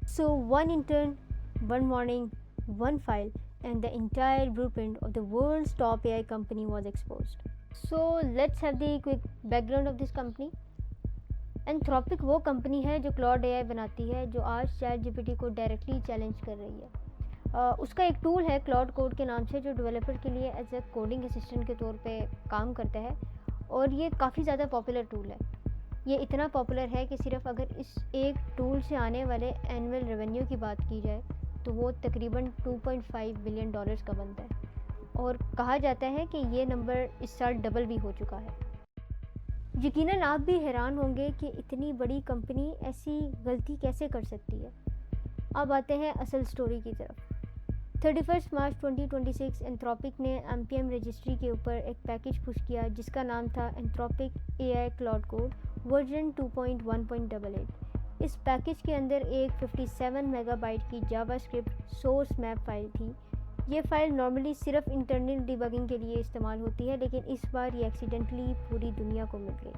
So, one intern, one morning, one file, and the entire blueprint of the world's top AI company was exposed. So, let's have the quick background of this company. Anthropic वो company है जो Claude AI बनाती है, जो आज chat GPT को directly challenge कर रही है। उसका एक टूल है क्लाउड कोड के नाम से, जो डेवलपर के लिए एज ए कोडिंग असिस्टेंट के तौर पे काम करता है, और ये काफ़ी ज़्यादा पॉपुलर टूल है। ये इतना पॉपुलर है कि सिर्फ अगर इस एक टूल से आने वाले एनुअल रेवेन्यू की बात की जाए तो वो तकरीबन 2.5 बिलियन डॉलर्स का बनता है, और कहा जाता है कि ये नंबर इस साल डबल भी हो चुका है। यकीनन आप भी हैरान होंगे कि इतनी बड़ी कंपनी ऐसी गलती कैसे कर सकती है। अब आते हैं असल स्टोरी की तरफ। 31 मार्च 2026 एंथ्रोपिक ने एमपीएम रजिस्ट्री के ऊपर एक पैकेज पुश किया जिसका नाम था Anthropic AI cloud code version 2.1.88। इस पैकेज के अंदर एक 57 मेगाबाइट की जावास्क्रिप्ट सोर्स मैप फाइल थी। ये फाइल नॉर्मली सिर्फ इंटरनल डिबगिंग के लिए इस्तेमाल होती है, लेकिन इस बार ये एक्सीडेंटली पूरी दुनिया को मिल गई।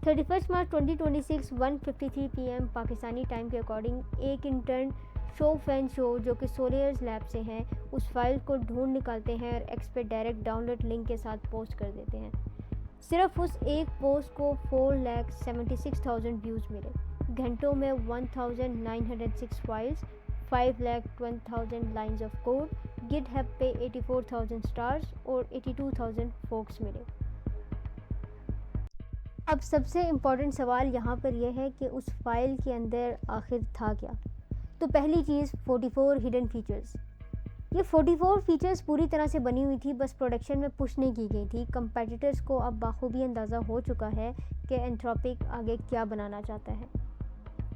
31 मार्च 2026 1:53 PM पाकिस्तानी टाइम के अकॉर्डिंग एक इंटर्न शो फैन शो, जो कि सोलियर्स लैब से हैं, उस फाइल को ढूंढ निकालते हैं और एक्स पे डायरेक्ट डाउनलोड लिंक के साथ पोस्ट कर देते हैं। सिर्फ उस एक पोस्ट को 4,76,000 व्यूज़ मिले। घंटों में 1,906 files, 5,12,000 lines of code, GitHub पे 84,000 स्टार्स और 82,000 फोक्स मिले। अब सबसे इम्पॉर्टेंट सवाल यहाँ पर यह है कि उस फाइल के अंदर आखिर था क्या। तो पहली चीज़ 44 हिडन फीचर्स। ये 44 फीचर्स पूरी तरह से बनी हुई थी, बस प्रोडक्शन में पुश नहीं की गई थी। कंपेटिटर्स को अब बाखूबी अंदाज़ा हो चुका है कि एंथ्रोपिक आगे क्या बनाना चाहता है।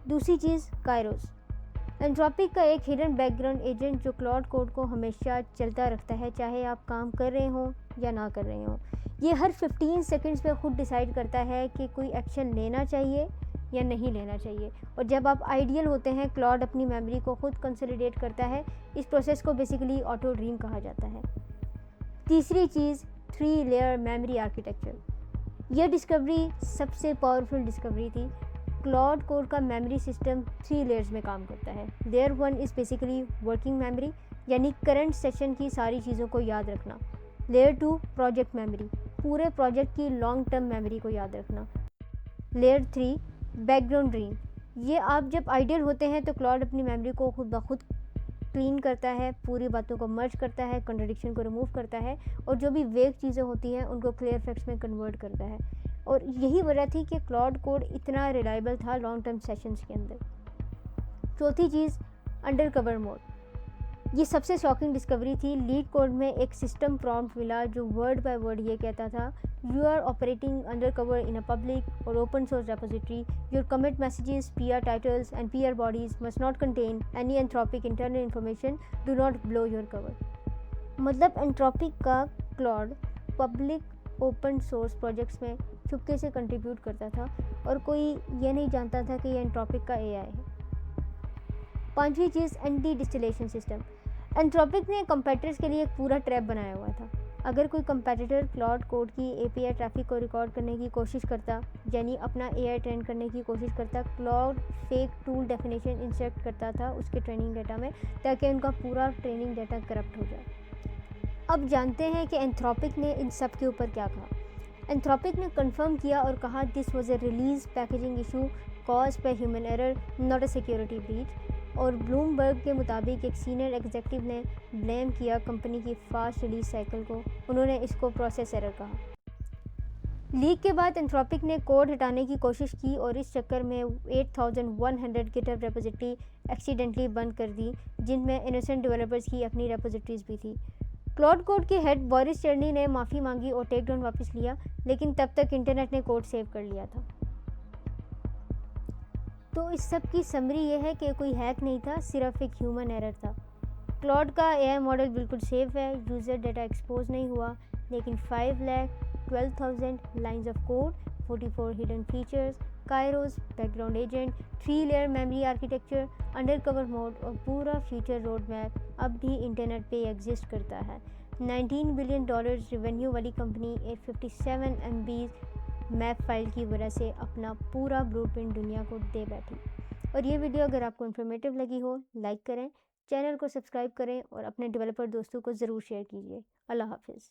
दूसरी चीज़ कायरोस। एंथ्रोपिक का एक हिडन बैकग्राउंड एजेंट जो क्लाउड कोड को हमेशा चलता रखता है, चाहे आप काम कर रहे हों या ना कर रहे हों। ये हर 15 सेकंड्स पे खुद डिसाइड करता है कि कोई एक्शन लेना चाहिए या नहीं लेना चाहिए, और जब आप आइडियल होते हैं क्लाउड अपनी मेमोरी को खुद कंसोलिडेट करता है। इस प्रोसेस को बेसिकली ऑटो ड्रीम कहा जाता है। तीसरी चीज़ 3 लेयर मेमोरी आर्किटेक्चर। यह डिस्कवरी सबसे पावरफुल डिस्कवरी थी। क्लाउड कोड का मेमोरी सिस्टम 3 लेयर्स में काम करता है। Layer 1 is basically working memory, यानी करंट सेशन की सारी चीज़ों को याद रखना। लेयर 2 प्रोजेक्ट मेमोरी, पूरे प्रोजेक्ट की लॉन्ग टर्म मेमोरी को याद रखना। Layer 3 background dream. ये आप जब आइडियल होते हैं तो क्लाउड अपनी मेमोरी को खुद ब खुद क्लीन करता है, पूरी बातों को मर्ज करता है, कंट्रडिक्शन को रिमूव करता है, और जो भी वेग चीज़ें होती हैं उनको क्लियर फैक्ट्स में कन्वर्ट करता है। और यही वजह थी कि क्लाउड कोड इतना रिलायबल था लॉन्ग टर्म सेशंस के अंदर। चौथी चीज़ अंडर कवर मोड। ये सबसे शॉकिंग डिस्कवरी थी। लीड कोड में एक सिस्टम प्रॉम्प्ट मिला जो वर्ड बाय वर्ड ये कहता था, you are operating under cover in a public और open source repository, your commit messages, PR titles and PR bodies must not contain any Anthropic internal information, do not blow your cover. मतलब Anthropic का Claude public open source projects में चुपके से contribute करता था, और कोई ये नहीं जानता था कि ये एंथ्रोपिक का एआई है। पांचवी चीज़ एंटी डिस्टिलेशन सिस्टम। एंथ्रोपिक ने कंपेटिटर्स के लिए एक पूरा ट्रैप बनाया हुआ था। अगर कोई कंपेटिटर क्लाउड कोड की एपीआई ट्रैफिक को रिकॉर्ड करने की कोशिश करता, यानी अपना एआई ट्रेन करने की कोशिश करता, cloud fake tool definition insert करता था उसके ट्रेनिंग डेटा में, ताकि उनका पूरा ट्रेनिंग डेटा करप्ट हो जाए। अब जानते हैं कि एंथ्रोपिक ने इन सब के ऊपर क्या कहा। एंथ्रोपिक ने कंफर्म किया और कहा, this was a release packaging issue caused by human error, not a security breach. और ब्लूमबर्ग के मुताबिक एक सीनियर एग्जीक्यूटिव ने ब्लेम किया कंपनी की फास्ट रिलीज साइकिल को। उन्होंने इसको प्रोसेस एरर कहा। लीक के बाद एंथ्रोपिक ने कोड हटाने की कोशिश की और इस चक्कर में 8100 गिटहब रेपोजिटरी एक्सीडेंटली बंद कर दी, जिनमें इनोसेंट डेवलपर्स की अपनी रेपोजिटरीज भी थी। क्लाउड कोड के हेड बोरिस चर्नी ने माफ़ी मांगी और टेक डाउन वापस लिया, लेकिन तब तक इंटरनेट ने कोड सेव कर लिया था। तो इस सब की समरी ये है कि कोई हैक नहीं था, सिर्फ एक ह्यूमन एरर था। क्लाउड का एआई मॉडल बिल्कुल सेफ है, यूज़र डाटा एक्सपोज नहीं हुआ, लेकिन 5,12,000 lines of code, 44 hidden features, Kairos background agent, 3 layer memory architecture, under cover mode और पूरा फ्यूचर रोड मैप अब भी इंटरनेट पे एग्जिस्ट करता है। $19 बिलियन रेवेन्यू वाली कंपनी एक 57 MB मैप फाइल की वजह से अपना पूरा ब्लूप्रिंट दुनिया को दे बैठी। और ये वीडियो अगर आपको इन्फॉर्मेटिव लगी हो, लाइक करें, चैनल को सब्सक्राइब करें और अपने डेवलपर दोस्तों को ज़रूर शेयर कीजिए। अल्लाह हाफ़िज़।